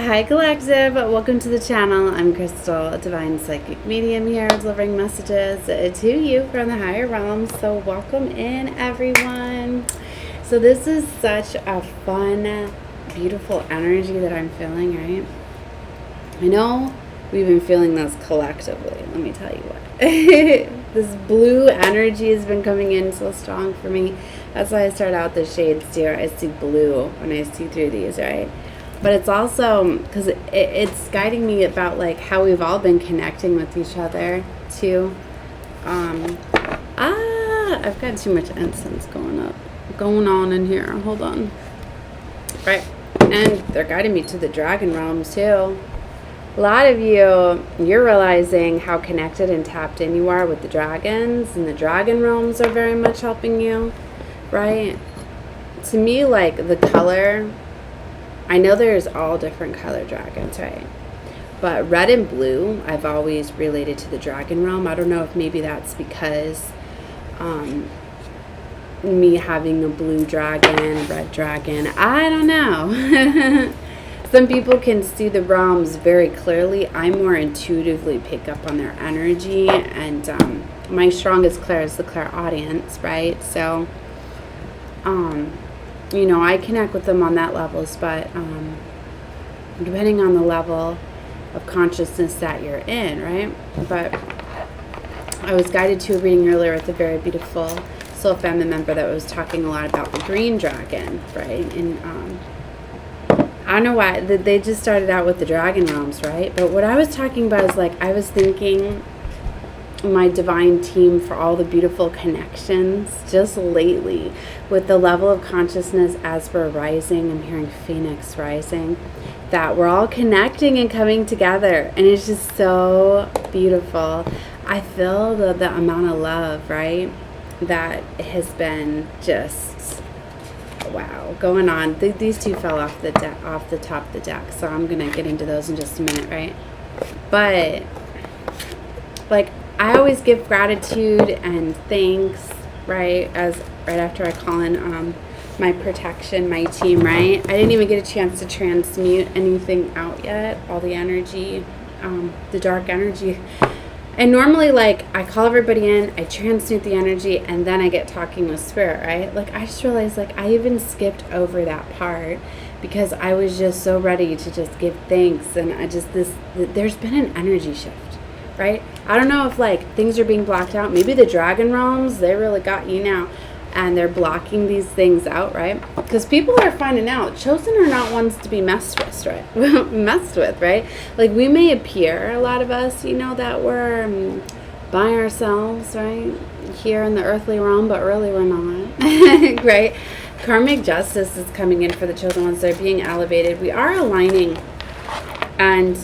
Hi Collective, welcome to the channel. I'm Crystal, a divine psychic medium here, delivering messages to you from the higher realms. So welcome in everyone. So this is such a fun, beautiful energy that I'm feeling, right? I know we've been feeling this collectively, let me tell you what. This blue energy has been coming in so strong for me. That's why I start out the shades too. I see blue when I see through these, right? But it's also because it's guiding me about like how we've all been connecting with each other too. I've got too much incense going on in here. Hold on. Right, and they're guiding me to the dragon realms too. A lot of you, you're realizing how connected and tapped in you are with the dragons, and the dragon realms are very much helping you, right? To me, like the color, I know there's all different color dragons, right? But red and blue, I've always related to the dragon realm. I don't know if maybe that's because me having a blue dragon, a red dragon, I don't know. Some people can see the realms very clearly. I more intuitively pick up on their energy, and my strongest clair is the clairaudience, right? So, you know, I connect with them on that levels, but depending on the level of consciousness that you're in, right? But I was guided to a reading earlier with a very beautiful soul family member that was talking a lot about the green dragon, right? And I don't know why they just started out with the dragon realms, right? But what I was talking about is like I was thinking my divine team for all the beautiful connections just lately with the level of consciousness as we're rising. I'm hearing Phoenix rising, that we're all connecting and coming together, and it's just so beautiful. I feel the amount of love, right, that has been just wow going on. These two fell off the top of the deck, so I'm gonna get into those in just a minute, right? But like I always give gratitude and thanks, right, as right after I call in my protection, my team, right? I didn't even get a chance to transmute anything out yet, all the energy, the dark energy. And normally, like, I call everybody in, I transmute the energy, and then I get talking with spirit, right? Like, I just realized, like, I even skipped over that part because I was just so ready to just give thanks. And I just, there's been an energy shift, right? I don't know if, like, things are being blocked out. Maybe the dragon realms, they really got you now, and they're blocking these things out, right? Because people are finding out chosen are not ones to be messed with, right? Like we may appear, a lot of us, you know, that we're by ourselves, right, here in the earthly realm, but really we're not. Right? Karmic justice is coming in for the chosen ones. They're being elevated. We are aligning and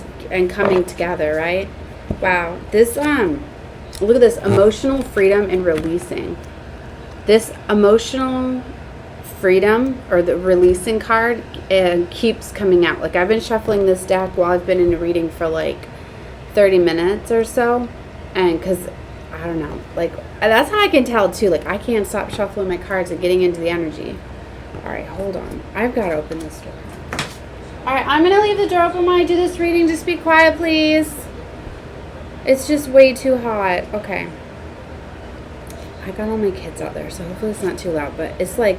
coming together, right? Wow, this look at this emotional freedom and releasing. This emotional freedom, or the releasing card, keeps coming out. Like I've been shuffling this deck while I've been in a reading for like 30 minutes or so. And because, I don't know, like that's how I can tell too. Like I can't stop shuffling my cards and getting into the energy. All right, hold on. I've got to open this door. All right, I'm going to leave the door open while I do this reading. Just be quiet, please. It's just way too hot. Okay. I got all my kids out there, so hopefully it's not too loud, but it's like,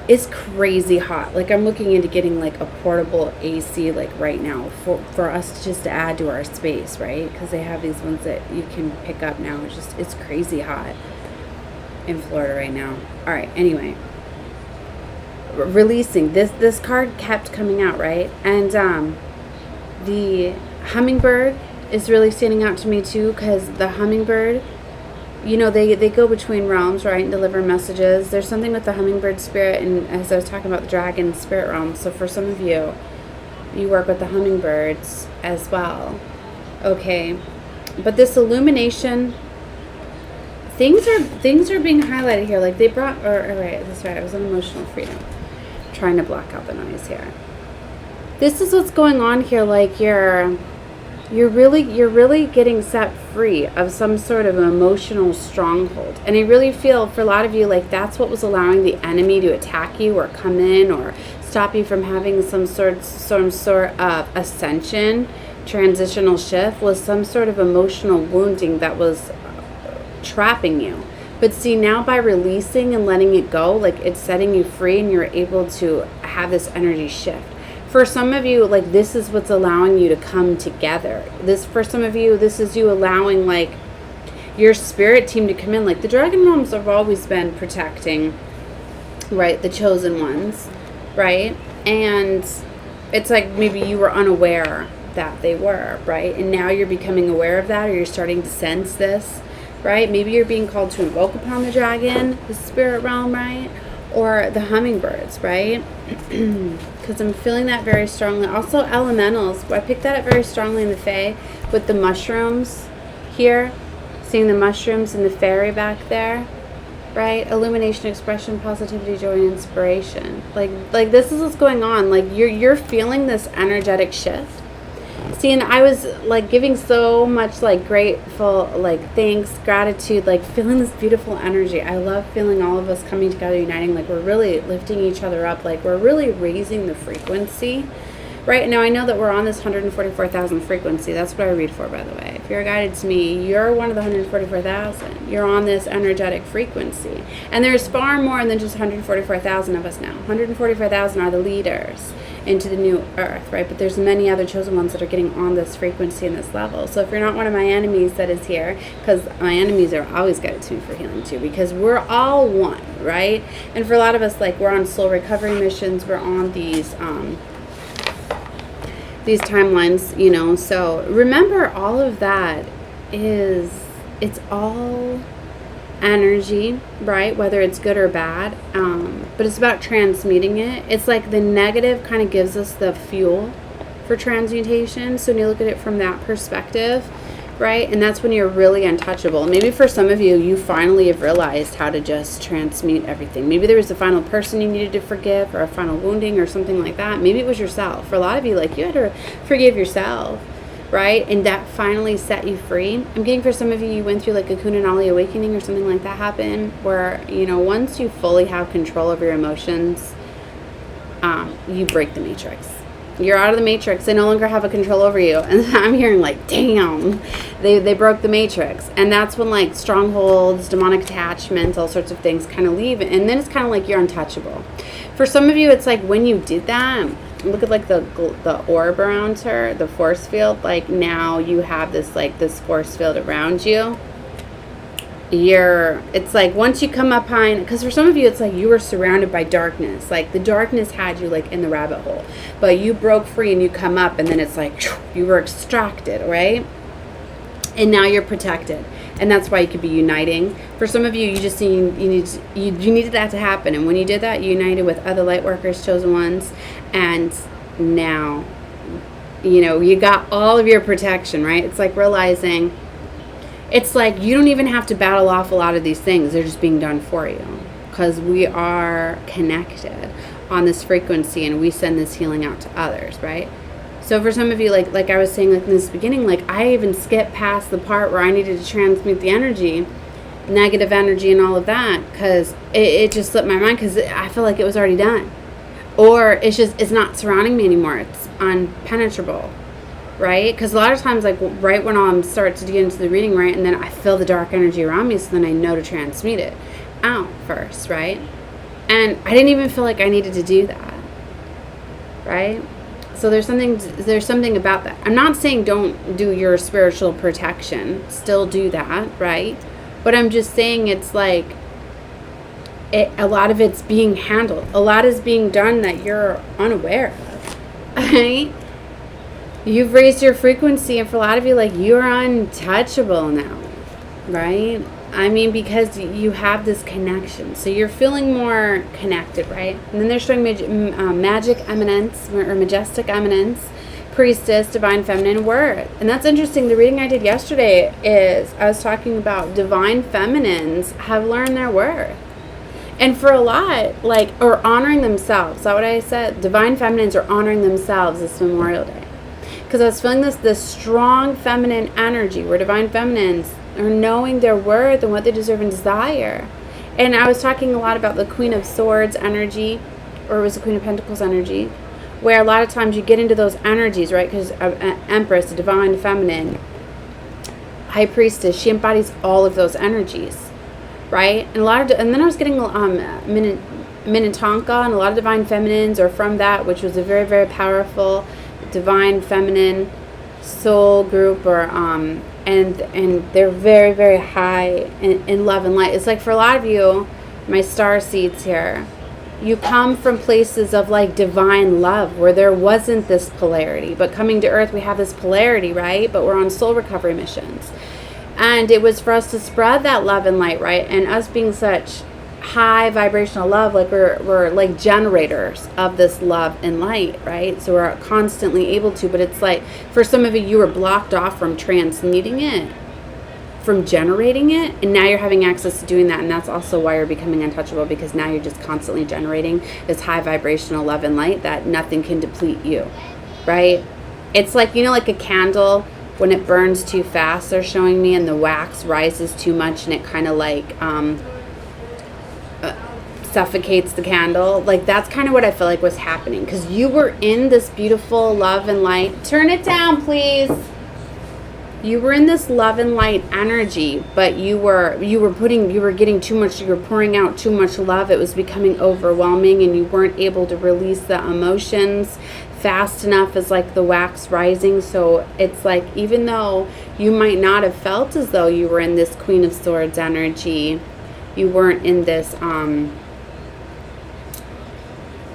it's crazy hot. Like I'm looking into getting like a portable AC like right now for us just to add to our space, right? Because they have these ones that you can pick up now. It's crazy hot in Florida right now. All right, anyway. Releasing. This card kept coming out, right? And the hummingbird is really standing out to me too, because the hummingbird, you know, they go between realms, right, and deliver messages. There's something with the hummingbird spirit, and as I was talking about the dragon spirit realm, so for some of you, you work with the hummingbirds as well. Okay, but this illumination, things are being highlighted here. Like they brought, right, that's right, it was an emotional freedom. I'm trying to block out the noise here. This is what's going on here. Like you're really getting set free of some sort of emotional stronghold. And I really feel for a lot of you like that's what was allowing the enemy to attack you or come in or stop you from having some sort of ascension, transitional shift, was some sort of emotional wounding that was trapping you. But see, now by releasing and letting it go, like it's setting you free and you're able to have this energy shift. For some of you, like this is what's allowing you to come together. For some of you, this is you allowing like your spirit team to come in. Like the dragon realms have always been protecting, right, the chosen ones, right? And it's like maybe you were unaware that they were, right? And now you're becoming aware of that, or you're starting to sense this, right? Maybe you're being called to invoke upon the dragon, the spirit realm, right? Or the hummingbirds, right? Because I'm feeling that very strongly. Also elementals, I picked that up very strongly in the Fae with the mushrooms here. Seeing the mushrooms and the fairy back there, right? Illumination, expression, positivity, joy, and inspiration. Like this is what's going on. Like you're feeling this energetic shift. See, and I was like giving so much like grateful, like thanks, gratitude, like feeling this beautiful energy. I love feeling all of us coming together, uniting. Like we're really lifting each other up. Like we're really raising the frequency. Right now, I know that we're on this 144,000 frequency. That's what I read for, by the way. If you're guided to me, you're one of the 144,000. You're on this energetic frequency. And there's far more than just 144,000 of us now. 144,000 are the leaders into the new earth, right? But there's many other chosen ones that are getting on this frequency and this level. So if you're not one of my enemies that is here, because my enemies are always guided to me for healing too, because we're all one, right? And for a lot of us, like we're on soul recovery missions, we're on these timelines, you know. So remember, all of that it's all energy, right? Whether it's good or bad, but it's about transmuting it. It's like the negative kind of gives us the fuel for transmutation. So when you look at it from that perspective, right? And that's when you're really untouchable. Maybe for some of you, you finally have realized how to just transmute everything. Maybe there was a final person you needed to forgive, or a final wounding, or something like that. Maybe it was yourself. For a lot of you, like you had to forgive yourself, right? And that finally set you free. I'm getting for some of you, you went through like a Kundalini awakening or something like that happened, where, you know, once you fully have control over your emotions, you break the matrix. You're out of the matrix. They no longer have a control over you. And I'm hearing like, damn, they broke the matrix. And that's when like strongholds, demonic attachments, all sorts of things kind of leave. And then it's kind of like you're untouchable. For some of you, it's like when you did that, look at like the orb around her, the force field. Like now you have this like this force field around you. It's like once you come up high, because for some of you it's like you were surrounded by darkness, like the darkness had you like in the rabbit hole, but you broke free and you come up, and then it's like you were extracted, right? And now you're protected, and that's why you could be uniting. For some of you, you just you needed that to happen, and when you did that, you united with other light workers, chosen ones, and now you know you got all of your protection, right? It's like realizing, it's like you don't even have to battle off a lot of these things. They're just being done for you, because we are connected on this frequency, and we send this healing out to others, right? So for some of you, like I was saying, like in this beginning, like I even skipped past the part where I needed to transmute the energy, negative energy and all of that, because it just slipped my mind, because I feel like it was already done. Or it's not surrounding me anymore. It's unpenetrable. Right? Because a lot of times, like right when I'm start to get into the reading, right, and then I feel the dark energy around me, so then I know to transmute it out first, right? And I didn't even feel like I needed to do that, right? So there's something about that. I'm not saying don't do your spiritual protection, still do that, right? But I'm just saying it's like a lot of it's being handled, a lot is being done that you're unaware of, right? You've raised your frequency, and for a lot of you, like, you're untouchable now, right? I mean, because you have this connection. So you're feeling more connected, right? And then they're showing magic eminence, or majestic eminence, priestess, divine feminine, worth. And that's interesting. The reading I did yesterday is, I was talking about divine feminines have learned their worth. And for a lot, like, or honoring themselves. Is that what I said? Divine feminines are honoring themselves this Memorial Day. Because I was feeling this strong feminine energy, where divine feminines are knowing their worth and what they deserve and desire. And I was talking a lot about the Queen of Swords energy, or it was the Queen of Pentacles energy, where a lot of times you get into those energies, right? Because Empress, the divine feminine, High Priestess, she embodies all of those energies, right? And and then I was getting Minnetonka, and a lot of divine feminines are from that, which was a very, very powerful divine feminine soul group, or and they're very, very high in love and light. It's like, for a lot of you, my star seeds here, you come from places of like divine love where there wasn't this polarity, but coming to earth we have this polarity, right? But we're on soul recovery missions, and it was for us to spread that love and light, right? And us being such high vibrational love, like we're like generators of this love and light, right? So we're constantly able to, but it's like, for some of you were blocked off from transmuting it, from generating it, and now you're having access to doing that. And that's also why you're becoming untouchable, because now you're just constantly generating this high vibrational love and light that nothing can deplete you, right? It's like, you know, like a candle, when it burns too fast, they're showing me, and the wax rises too much, and it kind of like suffocates the candle. Like, that's kind of what I feel like was happening, because you were in this beautiful love and light. Turn it down, please. You were in this love and light energy, but you were getting too much, you were pouring out too much love. It was becoming overwhelming, and you weren't able to release the emotions fast enough, as like the wax rising. So it's like, even though you might not have felt as though you were in this Queen of Swords energy, you weren't in this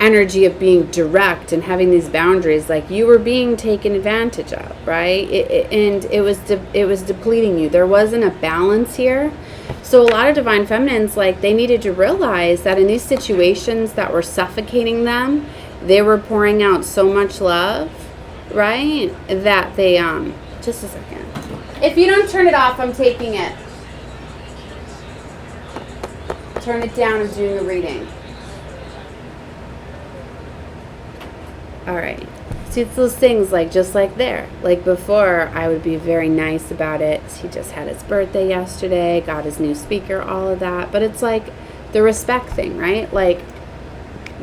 energy of being direct and having these boundaries. Like, you were being taken advantage of, right? And it was depleting you. There wasn't a balance here. So a lot of divine feminines, like, they needed to realize that in these situations that were suffocating them, they were pouring out so much love, right? That they just a second. If you don't turn it off, I'm taking it. Turn it down. I'm doing a reading. All right. See, it's those things, like, just like there. Like, before, I would be very nice about it. He just had his birthday yesterday, got his new speaker, all of that. But it's like the respect thing, right? Like,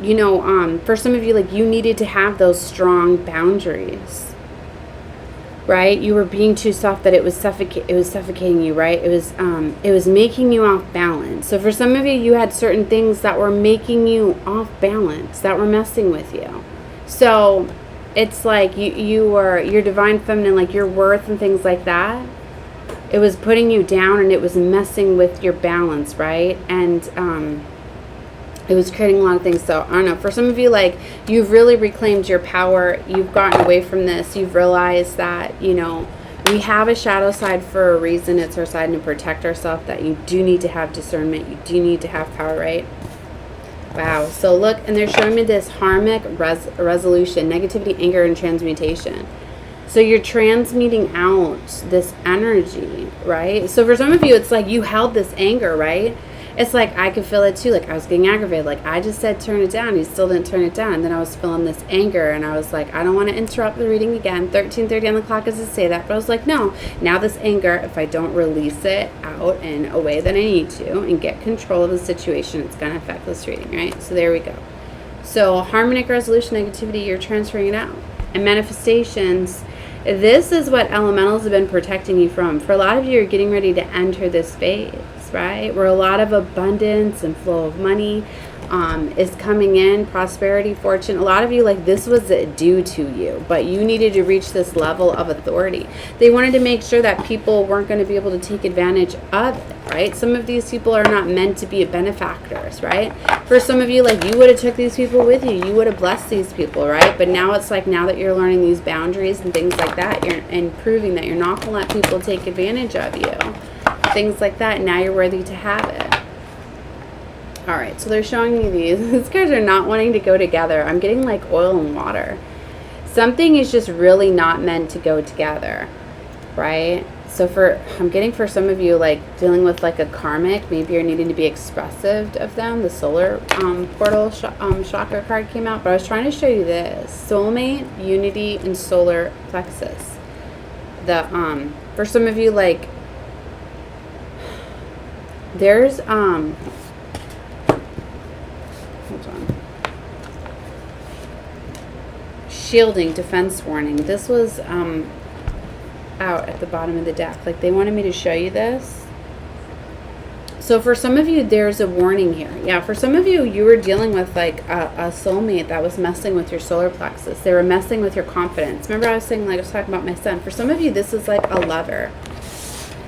you know, for some of you, like, you needed to have those strong boundaries, right? You were being too soft, that it was suffocating you, right? It was making you off balance. So for some of you, you had certain things that were making you off balance, that were messing with you. So it's like your divine feminine, like your worth and things like that, it was putting you down, and it was messing with your balance, right? And it was creating a lot of things. So I don't know, for some of you, like, you've really reclaimed your power. You've gotten away from this. You've realized that, you know, we have a shadow side for a reason. It's our side to protect ourselves, that you do need to have discernment. You do need to have power, right? Wow. So look, and they're showing me this karmic resolution, negativity, anger, and transmutation. So you're transmuting out this energy, right? So for some of you, it's like you held this anger, right? It's like, I could feel it too. Like, I was getting aggravated. Like, I just said turn it down. He still didn't turn it down. And then I was feeling this anger, and I was like, I don't want to interrupt the reading again. 13:30 on the clock is to say that. But I was like, no. Now this anger, if I don't release it out in a way that I need to and get control of the situation, it's going to affect this reading, right? So there we go. So harmonic resolution, negativity, you're transferring it out. And manifestations, this is what elementals have been protecting you from. For a lot of you, you're getting ready to enter this phase, right? Where a lot of abundance and flow of money is coming in, prosperity, fortune. A lot of you, like, this was due to you, but you needed to reach this level of authority. They wanted to make sure that people weren't going to be able to take advantage of it, right? Some of these people are not meant to be benefactors, right? For some of you, like, you would have took these people with you. You would have blessed these people, right? But now it's like, now that you're learning these boundaries and things like that, and proving that you're not going to let people take advantage of you, things like that, now you're worthy to have it. All right, so they're showing me these. These cards are not wanting to go together. I'm getting like oil and water. Something is just really not meant to go together, right? So I'm getting for some of you, like, dealing with like a karmic, maybe you're needing to be expressive of them. The solar portal chakra card came out, but I was trying to show you this. Soulmate, unity, and solar plexus. For some of you, like, there's hold on. shielding, defense warning. This was out at the bottom of the deck. Like, they wanted me to show you this. So for some of you, there's a warning here. Yeah, for some of you, you were dealing with like a soulmate that was messing with your solar plexus. They were messing with your confidence. Remember I was saying, like, I was talking about my son. For some of you, this is like a lover.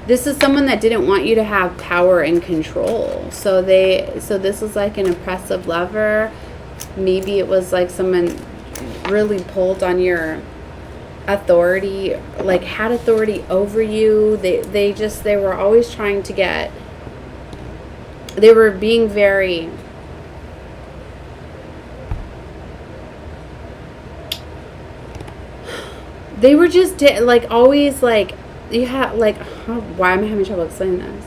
This is someone that didn't want you to have power and control. So this is like an oppressive lover. Maybe it was like someone really pulled on your authority, like had authority over you. They were always trying to get, they were being very, they were just like always like, you have like, why am I having trouble explaining this?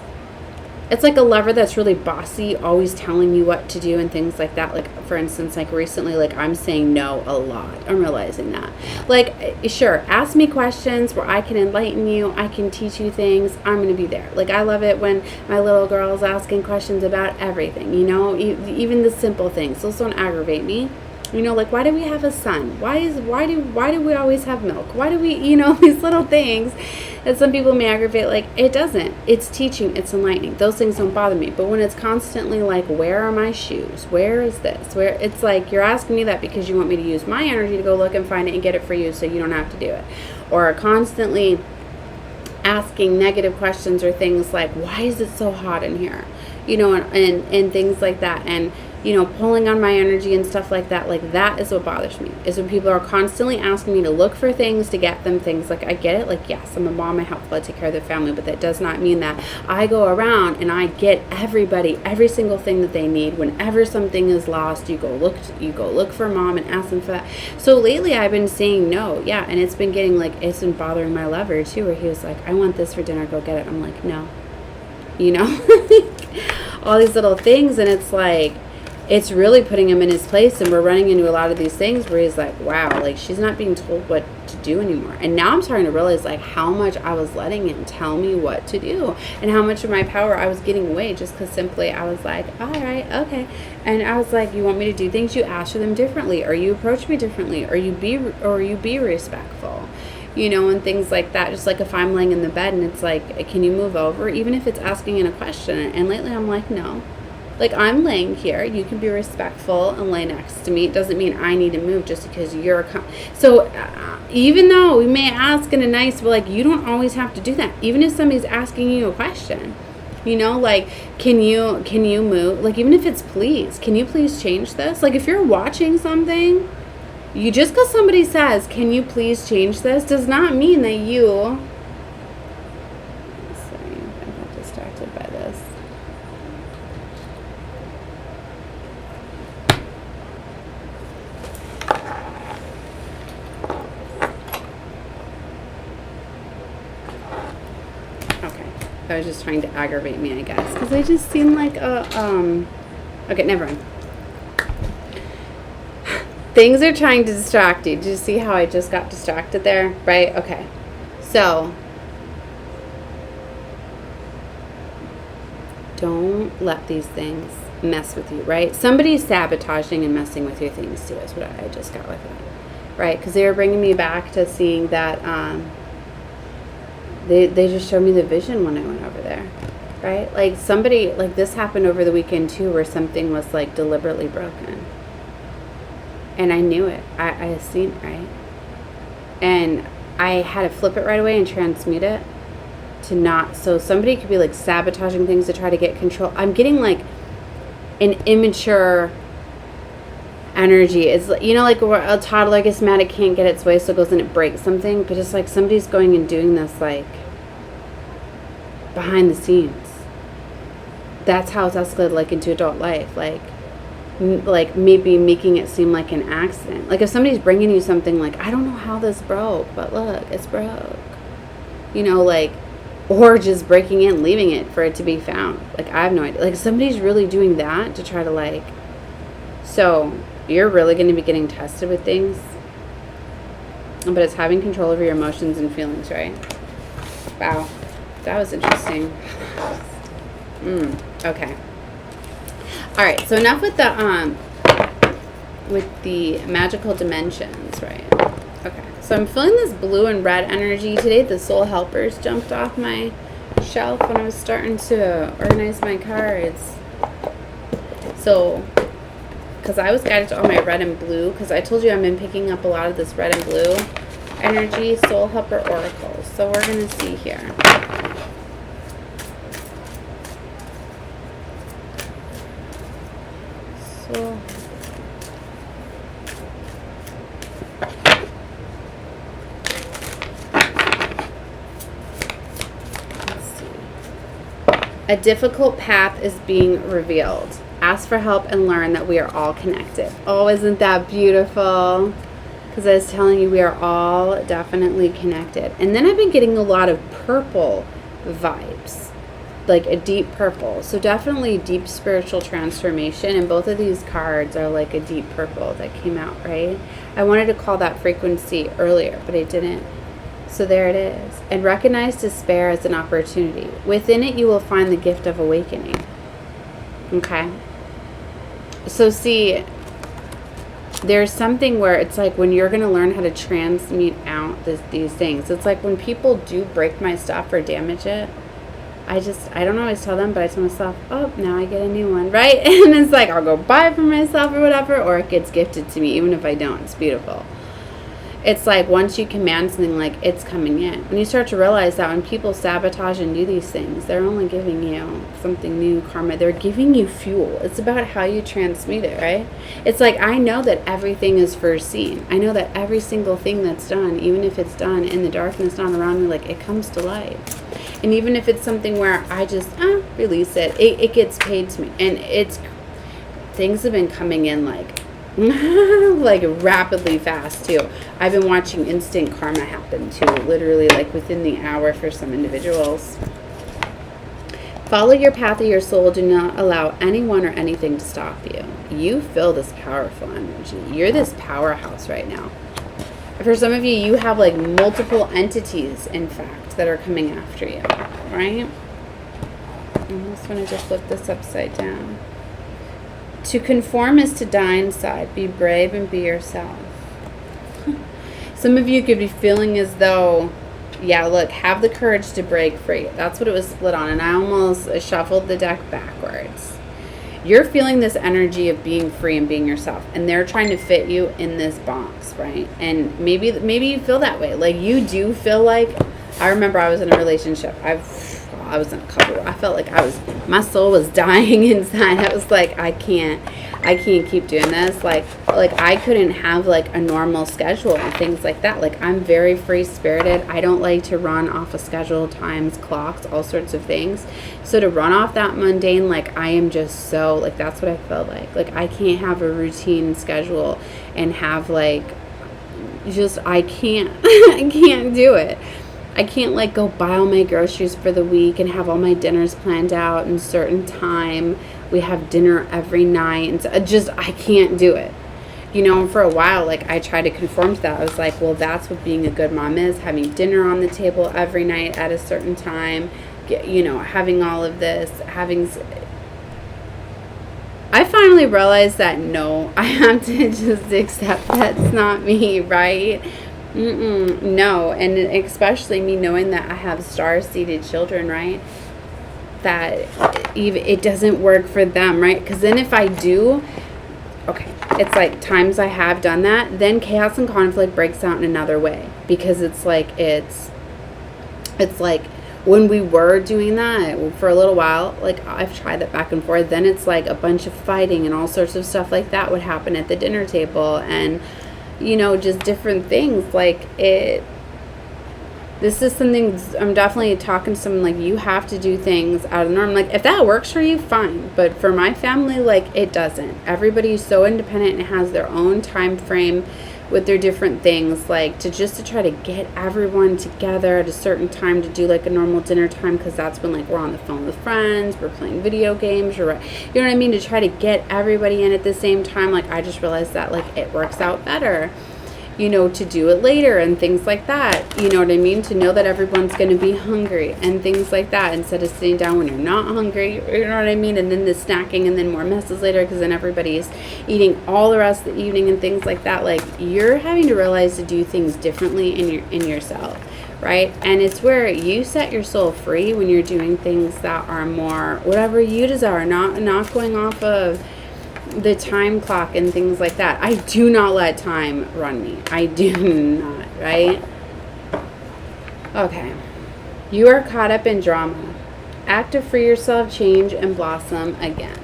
It's like a lover that's really bossy, always telling you what to do and things like that. Like, for instance, like recently, like I'm saying no a lot. I'm realizing that. Like, sure, ask me questions where I can enlighten you. I can teach you things. I'm going to be there. Like, I love it when my little girl's asking questions about everything, you know, even the simple things. Those don't aggravate me. You know, like, why do we have a son? Why do we always have milk? Why do we, you know, these little things that some people may aggravate? Like, it doesn't. It's teaching. It's enlightening. Those things don't bother me. But when it's constantly like, where are my shoes? Where is this? Where, it's like, you're asking me that because you want me to use my energy to go look and find it and get it for you so you don't have to do it. Or constantly asking negative questions or things like, why is it so hot in here? You know, and things like that. And, you know, pulling on my energy and stuff like that. Like, that is what bothers me, is when people are constantly asking me to look for things, to get them things. Like, I get it. Like, yes, I'm a mom, I help take care of the family, but that does not mean that I go around and I get everybody every single thing that they need. Whenever something is lost, you go look for mom and ask them for that. So lately I've been saying no. Yeah, and it's been getting like, it's been bothering my lover too, where he was like, I want this for dinner, go get it. I'm like, no. You know, all these little things, and it's like, it's really putting him in his place. And we're running into a lot of these things where he's like, wow, like, she's not being told what to do anymore. And now I'm starting to realize like how much I was letting him tell me what to do, and how much of my power I was getting away just because simply I was like, all right, okay. And I was like, you want me to do things, you ask for them differently, or you approach me differently, or you be respectful, you know, and things like that. Just like if I'm laying in the bed and it's like, can you move over? Even if it's asking in a question. And lately I'm like, no. Like, I'm laying here. You can be respectful and lay next to me. It doesn't mean I need to move just because you're so even though we may ask in a nice way, like, you don't always have to do that. Even if somebody's asking you a question, you know, like, can you move? Like, even if it's please, can you please change this? Like, if you're watching something, you just because somebody says, can you please change this, does not mean that you, sorry, I got distracted by this. Okay, that was just trying to aggravate me, I guess, because I just seem like a, okay, never mind. Things are trying to distract you. Did you see how I just got distracted there? Right? Okay. So, don't let these things mess with you, right? Somebody's sabotaging and messing with your things too, is what I just got with it. Right? Because they were bringing me back to seeing that they just showed me the vision when I went over there. Right? Like, somebody, like, this happened over the weekend too, where something was like deliberately broken. And I knew it. I had seen it, right? And I had to flip it right away and transmute it to not. So somebody could be like sabotaging things to try to get control. I'm getting like an immature energy. It's, you know, like a toddler gets mad it can't get its way, so it goes and it breaks something. But it's like somebody's going and doing this like behind the scenes. That's how it's escalated like into adult life. Like maybe making it seem like an accident. Like if somebody's bringing you something like, I don't know how this broke, but look, it's broke. You know, like, or just breaking in, leaving it for it to be found. Like, I have no idea. Like, somebody's really doing that to try to like, so you're really going to be getting tested with things. But it's having control over your emotions and feelings, right? Wow. That was interesting. Okay. All right, so enough with the with the magical dimensions, right? Okay, so I'm feeling this blue and red energy today. The soul helpers jumped off my shelf when I was starting to organize my cards. So, because I was guided to all my red and blue, because I told you I've been picking up a lot of this red and blue energy, soul helper oracles. So we're going to see here. So, let's see. A difficult path is being revealed. Ask for help and learn that we are all connected. Oh, isn't that beautiful? Because I was telling you, we are all definitely connected. And then I've been getting a lot of purple vibes, like a deep purple. So definitely deep spiritual transformation. And both of these cards are like a deep purple that came out, right? I wanted to call that frequency earlier, but I didn't. So there it is. And recognize despair as an opportunity. Within it, you will find the gift of awakening. Okay? So see, there's something where it's like when you're going to learn how to transmute out these things. It's like when people do break my stuff or damage it, I don't always tell them, but I tell myself, oh, now I get a new one, right? And it's like I'll go buy it for myself or whatever, or it gets gifted to me, even if I don't. It's beautiful. It's like once you command something, like it's coming in. When you start to realize that when people sabotage and do these things, they're only giving you something new, karma. They're giving you fuel. It's about how you transmute it, right? It's like I know that everything is foreseen. I know that every single thing that's done, even if it's done in the darkness, not around me, like it comes to light. And even if it's something where I just release it, it gets paid to me. And things have been coming in like like rapidly fast too. I've been watching instant karma happen too, literally like within the hour for some individuals. Follow your path of your soul. Do not allow anyone or anything to stop you. You feel this powerful energy. You're this powerhouse right now. For some of you, you have like multiple entities, in fact, that are coming after you, right? I'm just going to just flip this upside down. To conform is to die inside. Be brave and be yourself. Some of you could be feeling as though, yeah, look, have the courage to break free. That's what it was split on. And I almost shuffled the deck backwards. You're feeling this energy of being free and being yourself. And they're trying to fit you in this box, right? And maybe you feel that way. Like you do feel like, I remember I was in a relationship. I was in a couple. I felt like my soul was dying inside. I was like, I can't keep doing this. Like I couldn't have like a normal schedule and things like that. Like I'm very free spirited. I don't like to run off a schedule, times, clocks, all sorts of things. So to run off that mundane, like I am just so like, that's what I felt like. Like I can't have a routine schedule and have like, just, I can't, I can't do it. I can't like go buy all my groceries for the week and have all my dinners planned out in a certain time. We have dinner every night. And so I can't do it. You know, for a while, like I tried to conform to that. I was like, well, that's what being a good mom is. Having dinner on the table every night at a certain time. You know, having all of this, I finally realized that no, I have to just accept that's not me, right? No, and especially me knowing that I have star-seeded children, right? That even it doesn't work for them, right? Because then if I do, okay, it's like times I have done that, then chaos and conflict breaks out in another way. Because it's like when we were doing that for a little while, like I've tried that back and forth, then it's like a bunch of fighting and all sorts of stuff like that would happen at the dinner table, and you know, just different things. Like this is something I'm definitely talking to someone, like you have to do things out of the norm. Like if that works for you, fine, but for my family, like it doesn't. Everybody's so independent and has their own time frame with their different things, like to try to get everyone together at a certain time to do like a normal dinner time, because that's when like we're on the phone with friends, we're playing video games, or you know what I mean, to try to get everybody in at the same time. Like I just realized that like it works out better to do it later and things like that. You know what I mean? To know that everyone's going to be hungry and things like that, instead of sitting down when you're not hungry, you know what I mean? And then the snacking and then more messes later, because then everybody's eating all the rest of the evening and things like that. Like, you're having to realize to do things differently in yourself, right? And it's where you set your soul free when you're doing things that are more whatever you desire, not going off of the time clock and things like that. I do not let time run me. I do not, right? Okay. You are caught up in drama. Act to free yourself, change, and blossom again.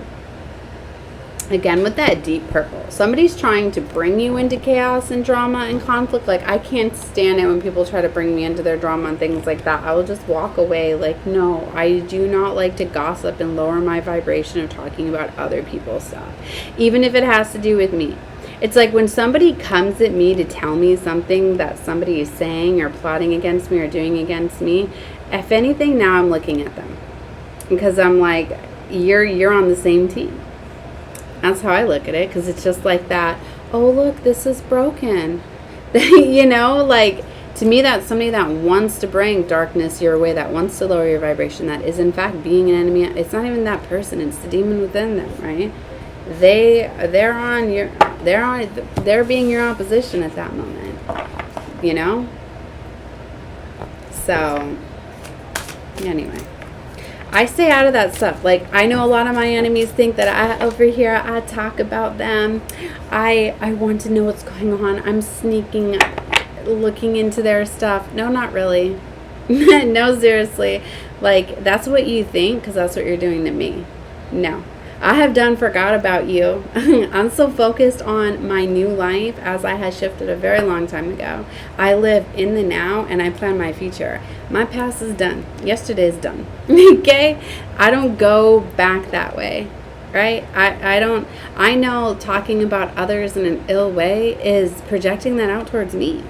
Again, with that deep purple. Somebody's trying to bring you into chaos and drama and conflict. Like, I can't stand it when people try to bring me into their drama and things like that. I will just walk away. Like, no, I do not like to gossip and lower my vibration of talking about other people's stuff, even if it has to do with me. It's like when somebody comes at me to tell me something that somebody is saying or plotting against me or doing against me, if anything, now I'm looking at them, because I'm like, you're on the same team. That's how I look at it, because it's just like that, oh, look, this is broken. Like, to me, that's somebody that wants to bring darkness your way, that wants to lower your vibration, that is, in fact, being an enemy. It's not even that person. It's the demon within them, right? They're being your opposition at that moment, So, anyway. I stay out of that stuff. Like, I know a lot of my enemies think that I talk about them. I want to know what's going on. I'm sneaking, looking into their stuff. No, not really. No, seriously. Like, that's what you think, because that's what you're doing to me. No. I have forgot about you. I'm so focused on my new life, as I had shifted a very long time ago. I live in the now, and I plan my future. My past is done. Yesterday is done. Okay? I don't go back that way. Right? I know talking about others in an ill way is projecting that out towards me.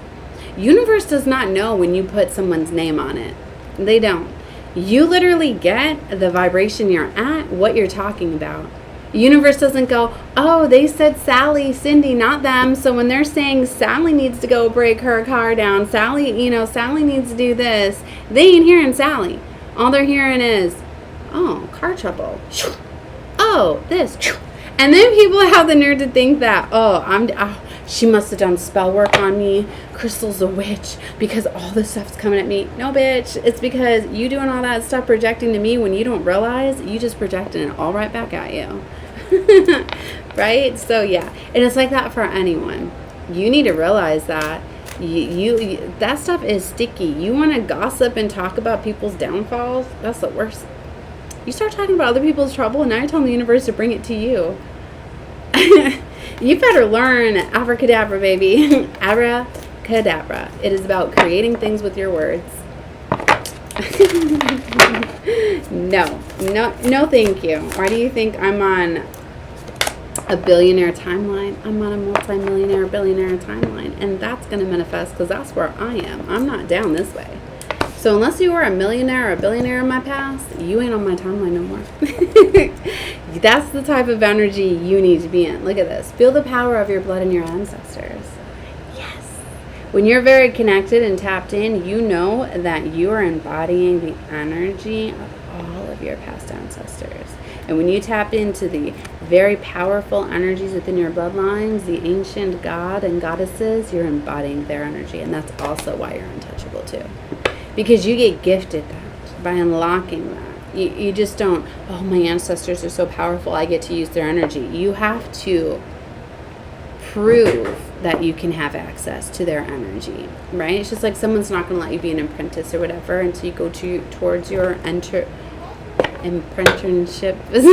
Universe does not know when you put someone's name on it. They don't. You literally get the vibration you're at, what you're talking about. Universe doesn't go, oh, they said Sally, Cindy, not them. So when they're saying Sally needs to go break her car down, Sally needs to do this, they ain't hearing Sally. All they're hearing is, oh, car trouble. Oh, this. And then people have the nerve to think that, she must have done spell work on me. Crystal's a witch because all this stuff's coming at me. No, bitch. It's because you doing all that stuff projecting to me when you don't realize you just projecting it all right back at you. Right? So, yeah. And it's like that for anyone. You need to realize that you that stuff is sticky. You want to gossip and talk about people's downfalls? That's the worst. You start talking about other people's trouble, and now you're telling the universe to bring it to you. You better learn abracadabra, baby. Abracadabra. It is about creating things with your words. No, thank you. Why do you think I'm on a billionaire timeline? I'm on a multi-millionaire, billionaire timeline, and that's going to manifest because that's where I am. I'm not down this way. So unless you were a millionaire or a billionaire in my past, you ain't on my timeline no more. That's the type of energy you need to be in. Look at this. Feel the power of your blood and your ancestors. Yes. When you're very connected and tapped in, you know that you are embodying the energy of all of your past ancestors. And when you tap into the very powerful energies within your bloodlines, the ancient god and goddesses, you're embodying their energy. And that's also why you're untouchable too. Because you get gifted that by unlocking that. You just don't, oh, my ancestors are so powerful, I get to use their energy. You have to prove that you can have access to their energy, right? It's just like someone's not going to let you be an apprentice or whatever until you go towards your apprenticeship. Is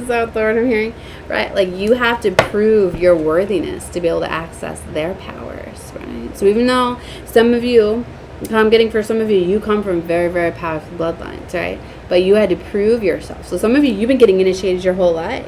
that the word I'm hearing? Right? Like, you have to prove your worthiness to be able to access their powers, right? So even though some of you, I'm getting for some of you, you come from very, very powerful bloodlines, right? But you had to prove yourself. So some of you, you've been getting initiated your whole life,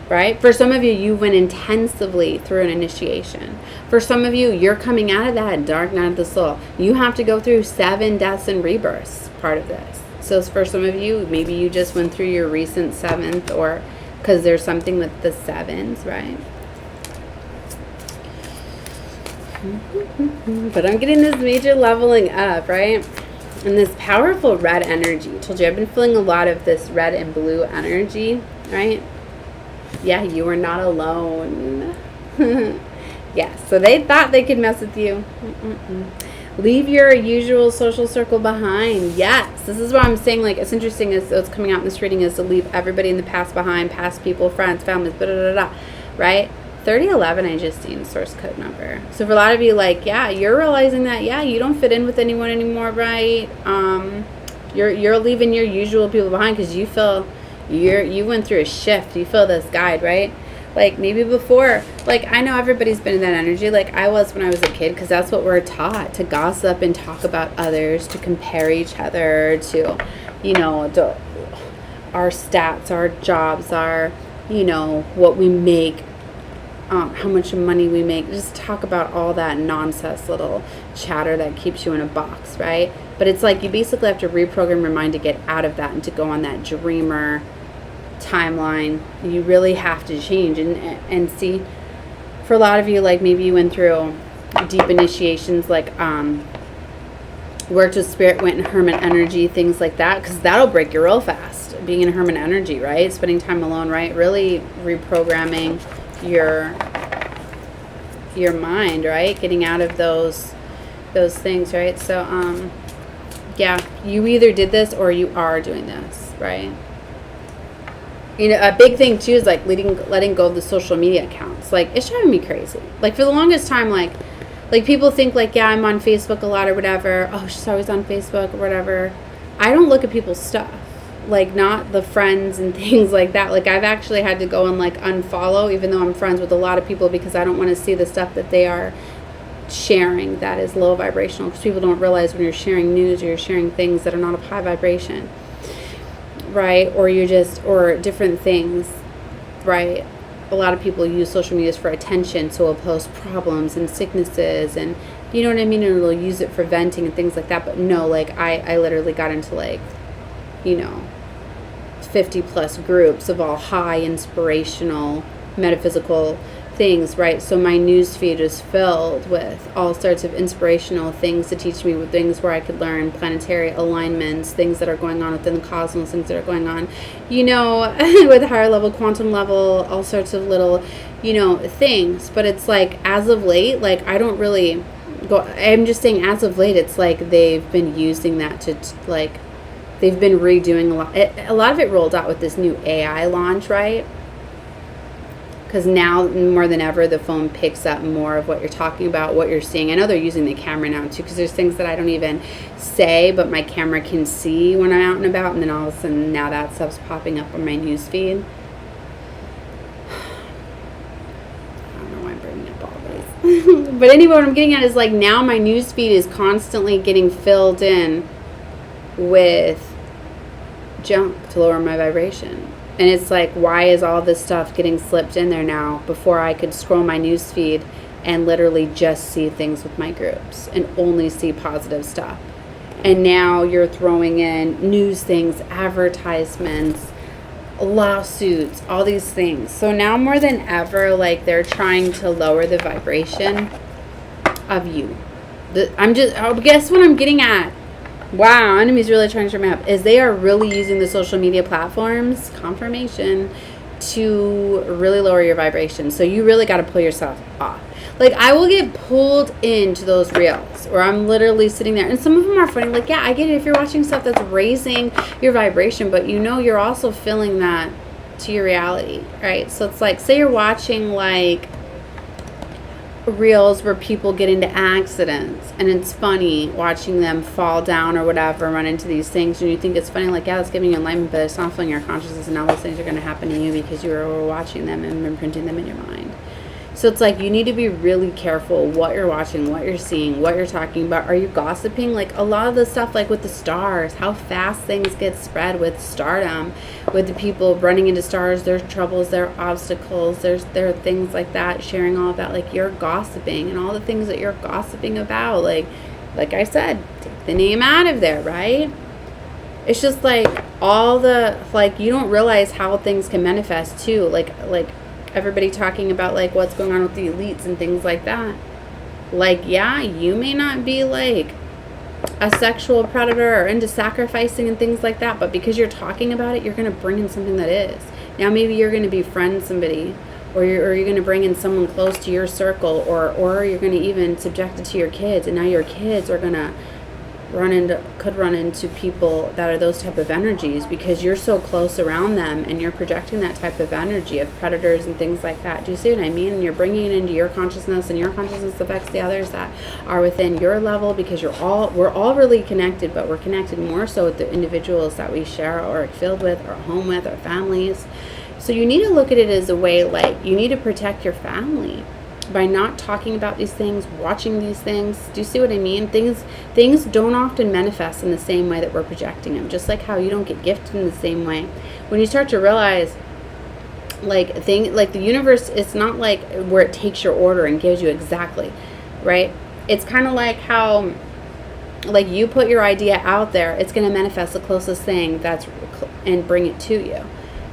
right? For some of you, you went intensively through an initiation. For some of you, you're coming out of that dark night of the soul. You have to go through 7 deaths and rebirths, part of this. So for some of you, maybe you just went through your recent 7th, or because there's something with the 7s, right? But I'm getting this major leveling up, right? And this powerful red energy. I told you I've been feeling a lot of this red and blue energy, right? Yeah, you are not alone. Yeah, so they thought they could mess with you. Leave your usual social circle behind. Yes, this is what I'm saying. Like, it's interesting is what's coming out in this reading is to leave everybody in the past behind, past people, friends, families, right? 3011 I just seen source code number. So for a lot of you, like, yeah, you're realizing that, yeah, you don't fit in with anyone anymore, right? You're leaving your usual people behind because you feel you went through a shift. You feel this guide, right? Like, maybe before, like, I know everybody's been in that energy, like I was when I was a kid, because that's what we're taught, to gossip and talk about others, to compare each other, to, our stats, our jobs, our, what we make, how much money we make. Just talk about all that nonsense little chatter that keeps you in a box, right? But it's like you basically have to reprogram your mind to get out of that and to go on that dreamer timeline. You really have to change and see. For a lot of you, like, maybe you went through deep initiations, like worked with spirit, went in hermit energy, things like that, because that'll break you real fast, being in hermit energy, right? Spending time alone, right? Really reprogramming your mind, right? Getting out of those things, right? So yeah, you either did this or you are doing this, right? A big thing too is like letting go of the social media accounts. Like, it's driving me crazy. Like, for the longest time, like people think like, yeah, I'm on Facebook a lot or whatever. Oh, she's always on Facebook or whatever. I don't look at people's stuff, like, not the friends and things like that. Like, I've actually had to go and like unfollow, even though I'm friends with a lot of people, because I don't want to see the stuff that they are sharing that is low vibrational, because people don't realize when you're sharing news or you're sharing things that are not of high vibration, right? Or different things, right? A lot of people use social media for attention, so we'll post problems and sicknesses and, you know what I mean, and we'll use it for venting and things like that. But no, like, I literally got into, like, 50 plus groups of all high inspirational metaphysical things, right? So my news feed is filled with all sorts of inspirational things to teach me, with things where I could learn planetary alignments, things that are going on within the cosmos, things that are going on, with a higher level, quantum level, all sorts of little, things. But it's like, as of late, like, I don't really go, I'm just saying, as of late, it's like they've been using that to like, they've been redoing a lot of it rolled out with this new AI launch, right? Because now, more than ever, the phone picks up more of what you're talking about, what you're seeing. I know they're using the camera now, too, because there's things that I don't even say, but my camera can see when I'm out and about, and then all of a sudden, now that stuff's popping up on my news feed. I don't know why I'm bringing up all this. But anyway, what I'm getting at is, like, now my news feed is constantly getting filled in with junk to lower my vibration. And it's like, why is all this stuff getting slipped in there now, before I could scroll my news feed and literally just see things with my groups and only see positive stuff? And now you're throwing in news things, advertisements, lawsuits, all these things. So now more than ever, like, they're trying to lower the vibration of you. Guess what I'm getting at? Wow, enemies really trying to trip me up, is they are really using the social media platforms, confirmation, to really lower your vibration. So you really got to pull yourself off. Like, I will get pulled into those reels where I'm literally sitting there, and some of them are funny. Like, yeah, I get it if you're watching stuff that's raising your vibration, but you're also feeling that to your reality, right? So it's like, say you're watching, like, reels where people get into accidents, and it's funny watching them fall down or whatever, run into these things, and you think it's funny, like, yeah, it's giving you enlightenment, but it's not filling your consciousness, and all those things are going to happen to you because you were watching them and imprinting them in your mind. So it's like, you need to be really careful what you're watching, what you're seeing, what you're talking about. Are you gossiping? Like, a lot of the stuff, like with the stars, how fast things get spread with stardom, with the people running into stars, there's troubles, there are obstacles, there are things like that, sharing all of that. Like, you're gossiping, and all the things that you're gossiping about, like I said, take the name out of there, right? It's just like all the, like, you don't realize how things can manifest too, like everybody talking about, like, what's going on with the elites and things like that. Like, yeah, you may not be like a sexual predator or into sacrificing and things like that, but because you're talking about it, you're going to bring in something that is. Now maybe you're going to befriend somebody, or you're going to bring in someone close to your circle, or you're going to even subject it to your kids, and now your kids are going to could run into people that are those type of energies because you're so close around them and you're projecting that type of energy of predators and things like that. Do you see what I mean? And you're bringing it into your consciousness, and your consciousness affects the others that are within your level, because we're all really connected, but we're connected more so with the individuals that we share or filled with or home with or families. So you need to look at it as a way, like, you need to protect your family by not talking about these things, watching these things. Do you see what I mean? Things don't often manifest in the same way that we're projecting them. Just like how you don't get gifted in the same way. When you start to realize, like the universe, it's not like where it takes your order and gives you exactly, right? It's kind of like how, like, you put your idea out there, it's going to manifest the closest thing and bring it to you.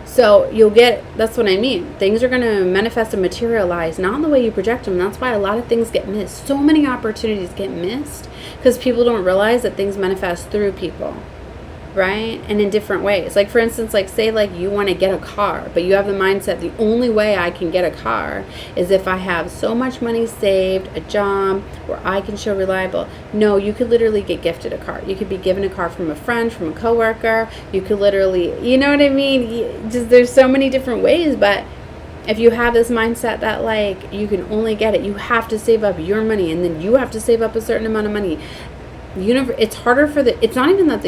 So you'll get, that's what I mean. Things are going to manifest and materialize, not in the way you project them. That's why a lot of things get missed. So many opportunities get missed because people don't realize that things manifest through people, right? And in different ways. Like, for instance, like, say, like, you want to get a car, but you have the mindset, the only way I can get a car is if I have so much money saved, a job, where I can show reliable. No, you could literally get gifted a car. You could be given a car from a friend, from a coworker. You could literally, you know what I mean? There's so many different ways, but if you have this mindset that, like, you can only get it, you have to save up your money, and then you have to save up a certain amount of money. It's harder for it's not even that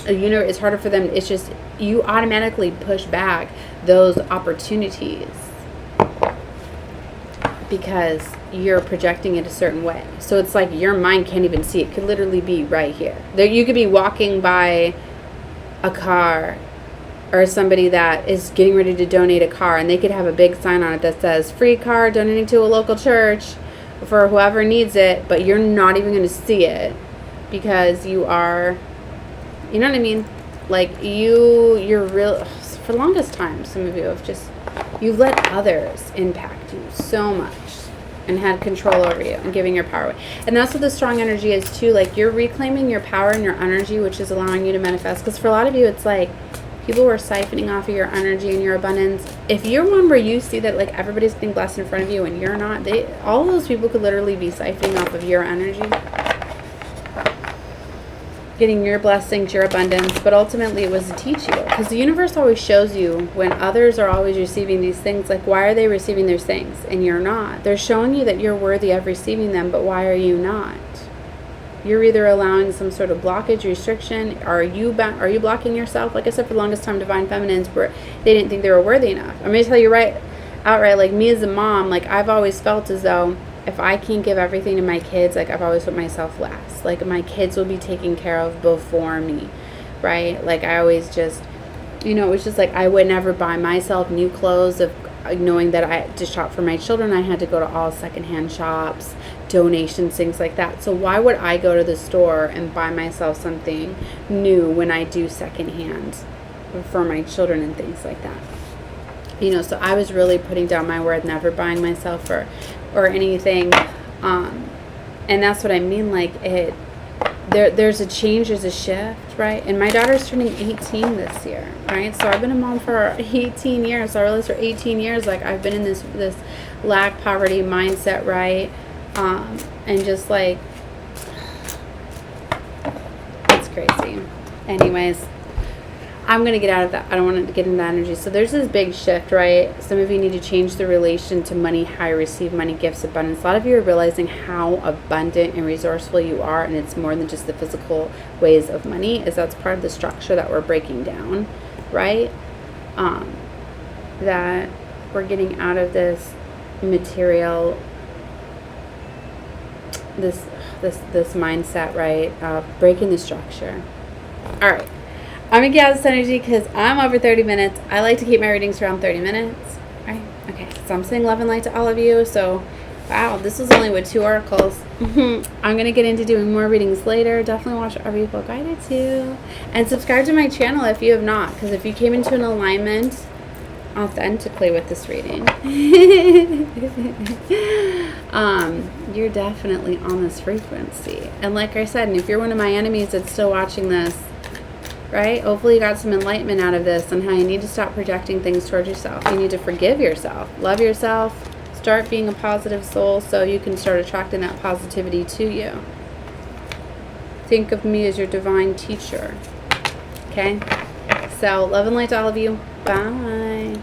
it's harder for them. It's just you automatically push back those opportunities because you're projecting it a certain way. So it's like your mind can't even see it. It could literally be right here. You could be walking by a car or somebody that is getting ready to donate a car, and they could have a big sign on it that says free car donating to a local church for whoever needs it, but you're not even going to see it because you are, you know what I mean? Like, you're real, for the longest time, some of you have you've let others impact you so much and had control over you and giving your power away. And that's what the strong energy is too. Like, you're reclaiming your power and your energy, which is allowing you to manifest. Because for a lot of you, it's like people were siphoning off of your energy and your abundance. If you're one where you see that, like, everybody's getting blessed in front of you and you're not, all those people could literally be siphoning off of your energy, getting your blessings, your abundance. But ultimately it was to teach you, because the universe always shows you when others are always receiving these things, like, why are they receiving those things and you're not? They're showing you that you're worthy of receiving them, but why are you not? You're either allowing some sort of blockage, restriction. Are you blocking yourself? Like I said, for the longest time, divine feminines they didn't think they were worthy enough. I'm going to tell you outright, like, me as a mom, like, I've always felt as though if I can't give everything to my kids, like, I've always put myself last. Like, my kids will be taken care of before me, right? Like, I always just, it was just like I would never buy myself new clothes of knowing that to shop for my children, I had to go to all secondhand shops, donations, things like that. So why would I go to the store and buy myself something new when I do secondhand for my children and things like that? So I was really putting down my word, never buying myself or anything. And that's what I mean. Like, there's a change, there's a shift, right? And my daughter's turning 18 this year, right? So I've been a mom for 18 years. So I realized for 18 years, like, I've been in this lack, poverty mindset, right? And just, like, it's crazy. Anyways, I'm going to get out of that. I don't want to get into that energy. So there's this big shift, right? Some of you need to change the relation to money, how you receive money, gifts, abundance. A lot of you are realizing how abundant and resourceful you are, and it's more than just the physical ways of money, is that's part of the structure that we're breaking down, right? That we're getting out of this material, this mindset, right? Breaking the structure. All right. I'm going to get out of this energy because I'm over 30 minutes. I like to keep my readings around 30 minutes. Right? Okay, so I'm saying love and light to all of you. So, wow, this was only with 2 oracles. I'm going to get into doing more readings later. Definitely watch whatever you feel guided to. And subscribe to my channel if you have not, because if you came into an alignment authentically with this reading. You're definitely on this frequency. And like I said, and if you're one of my enemies that's still watching this, right? Hopefully you got some enlightenment out of this on how you need to stop projecting things towards yourself. You need to forgive yourself, love yourself, start being a positive soul so you can start attracting that positivity to you. Think of me as your divine teacher. Okay? So, love and light to all of you. Bye.